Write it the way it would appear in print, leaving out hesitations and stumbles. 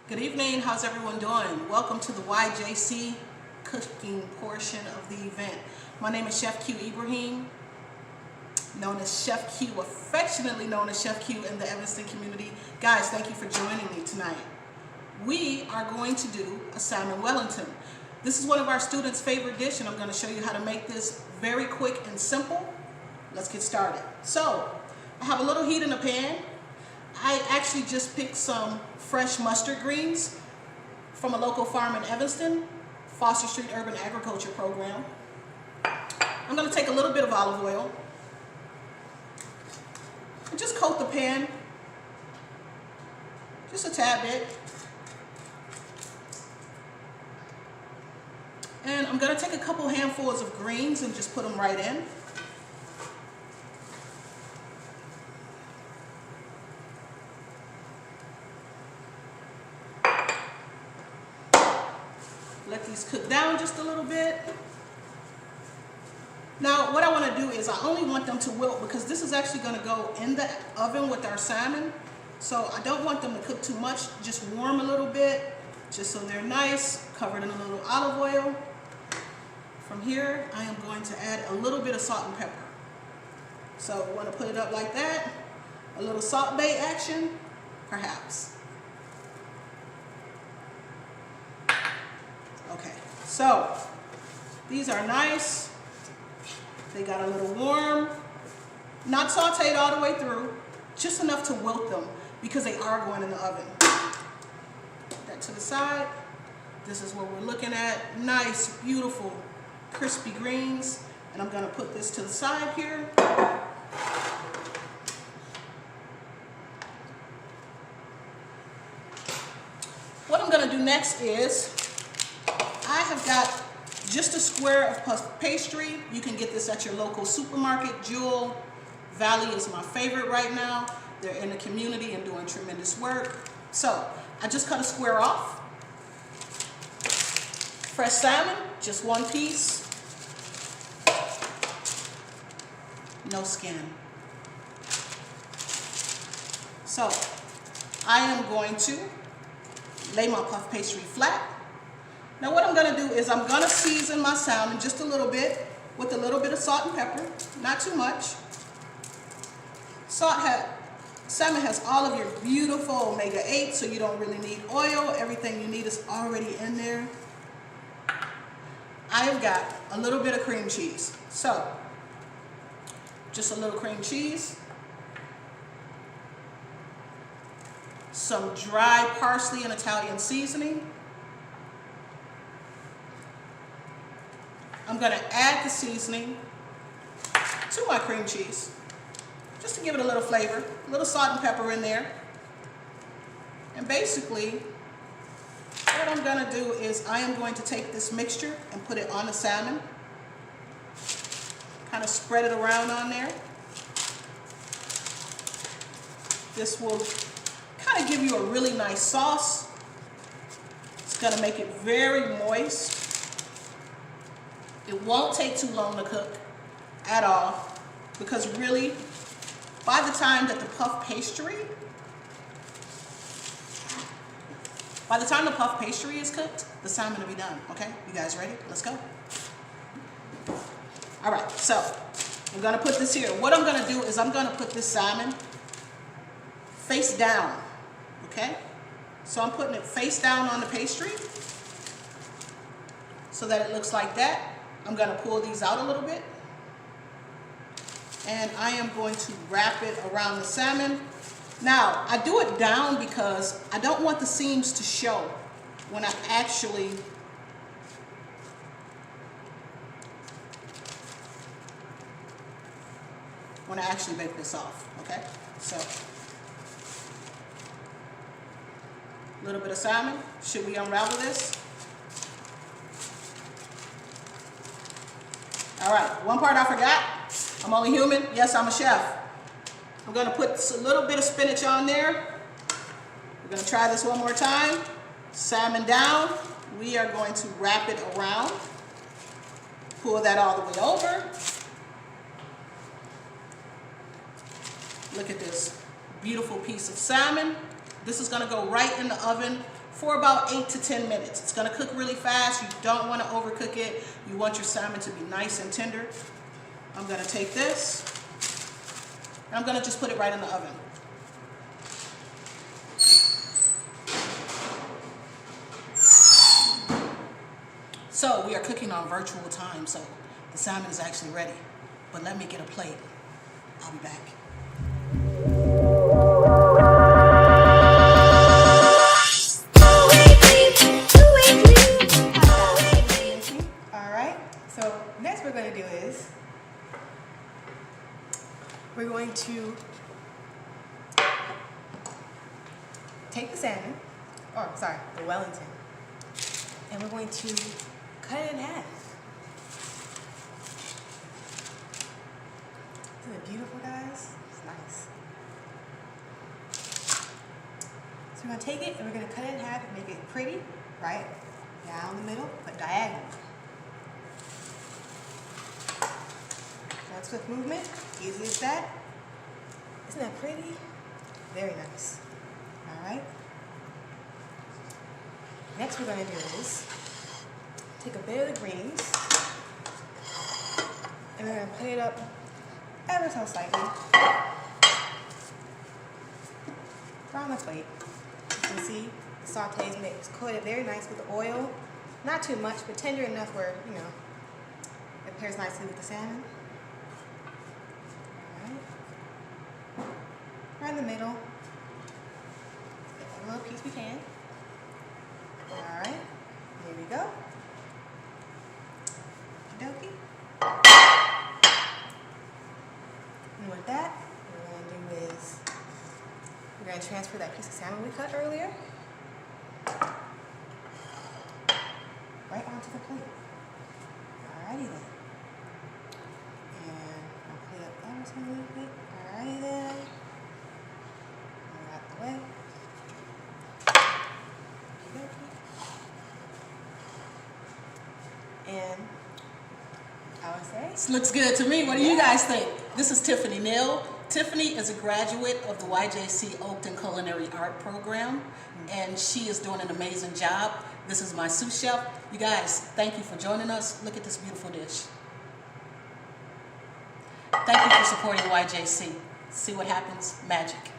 Good evening, how's everyone doing? Welcome to the YJC cooking portion of the event. My name is Chef Q Ibrahim, known as Chef Q, affectionately known as Chef Q in the Evanston community. Guys, thank you for joining me tonight. We are going to do a salmon Wellington. This is one of our students' favorite dish, and I'm going to show you how to make this very quick and simple. Let's get started. So, I have a little heat in the pan. I actually just picked some fresh mustard greens from a local farm in Evanston, Foster Street Urban Agriculture Program. I'm going to take a little bit of olive oil and just coat the pan just a tad bit. And I'm going to take a couple handfuls of greens and just put them right in. Let these cook down just a little bit. Now, what I want to do is I only want them to wilt because this is actually going to go in the oven with our salmon. So I don't want them to cook too much, just warm a little bit, just so they're nice, covered in a little olive oil. From here, I am going to add a little bit of salt and pepper. So we want to put it up like that. A little Salt Bae action, perhaps. Okay, so these are nice. They got a little warm, not sauteed all the way through, just enough to wilt them because they are going in the oven. Put that to the side. This is what we're looking at. Nice, beautiful, crispy greens. And I'm going to put this to the side here. What I'm going to do next is I have got just a square of puff pastry. You can get this at your local supermarket. Jewel Valley is my favorite right now. They're in the community and doing tremendous work. So I just cut a square off. Fresh salmon, just one piece. No skin. So I am going to lay my puff pastry flat. Now what I'm going to do is I'm going to season my salmon just a little bit with a little bit of salt and pepper, not too much. Salmon has all of your beautiful omega-8, so you don't really need oil. Everything you need is already in there. I have got a little bit of cream cheese. So, just a little cream cheese. Some dry parsley and Italian seasoning. I'm going to add the seasoning to my cream cheese, just to give it a little flavor, a little salt and pepper in there. And basically, what I'm going to do is I am going to take this mixture and put it on the salmon, kind of spread it around on there. This will kind of give you a really nice sauce. It's going to make it very moist. It won't take too long to cook at all because really, by the time that the puff pastry is cooked, the salmon will be done. Okay, you guys ready? Let's go. All right, so I'm gonna put this here. What I'm gonna do is I'm gonna put this salmon face down, okay? So I'm putting it face down on the pastry so that it looks like that. I'm going to pull these out a little bit, and I am going to wrap it around the salmon. Now, I do it down because I don't want the seams to show when I actually bake this off, okay? So, a little bit of salmon. Should we unravel this? All right, one part I forgot. I'm only human. Yes, I'm a chef. I'm going to put a little bit of spinach on there. We're going to try this one more time. Salmon down. We are going to wrap it around. Pull that all the way over. Look at this beautiful piece of salmon. This is going to go right in the oven for about 8 to 10 minutes. It's gonna cook really fast. You don't wanna overcook it. You want your salmon to be nice and tender. I'm gonna take this, and I'm gonna just put it right in the oven. So we are cooking on virtual time, so the salmon is actually ready. But let me get a plate. I'll be back. Alright, so next we're going to do is we're going to take the salmon, or sorry, the Wellington, and we're going to cut it in half. Isn't it beautiful, guys? It's nice. So we're going to take it and we're going to cut it in half and make it pretty, right? Down the middle, but diagonal. One swift movement, easy as that. Isn't that pretty? Very nice. Alright. Next we're going to do is take a bit of the greens and we're going to put it up ever so slightly on the plate. You can see the sautés mix coated very nice with the oil. Not too much, but tender enough where, you know, it pairs nicely with the salmon. Alright. Right in the middle. Get a little piece we can. Alright. Here we go. Okey-dokey. And with that, what we're going to do is we're going to transfer that piece of salmon we cut earlier right onto the plate. Alrighty then. And I'll put it up ever so little bit. Alrighty then. Move out the way. And I would say, This looks good to me. What do you guys think? This is Tiffany Neal. Tiffany is a graduate of the YJC Oakton Culinary Art Program, and she is doing an amazing job. This is my sous chef. You guys, thank you for joining us. Look at this beautiful dish. Thank you for supporting YJC. See what happens? Magic.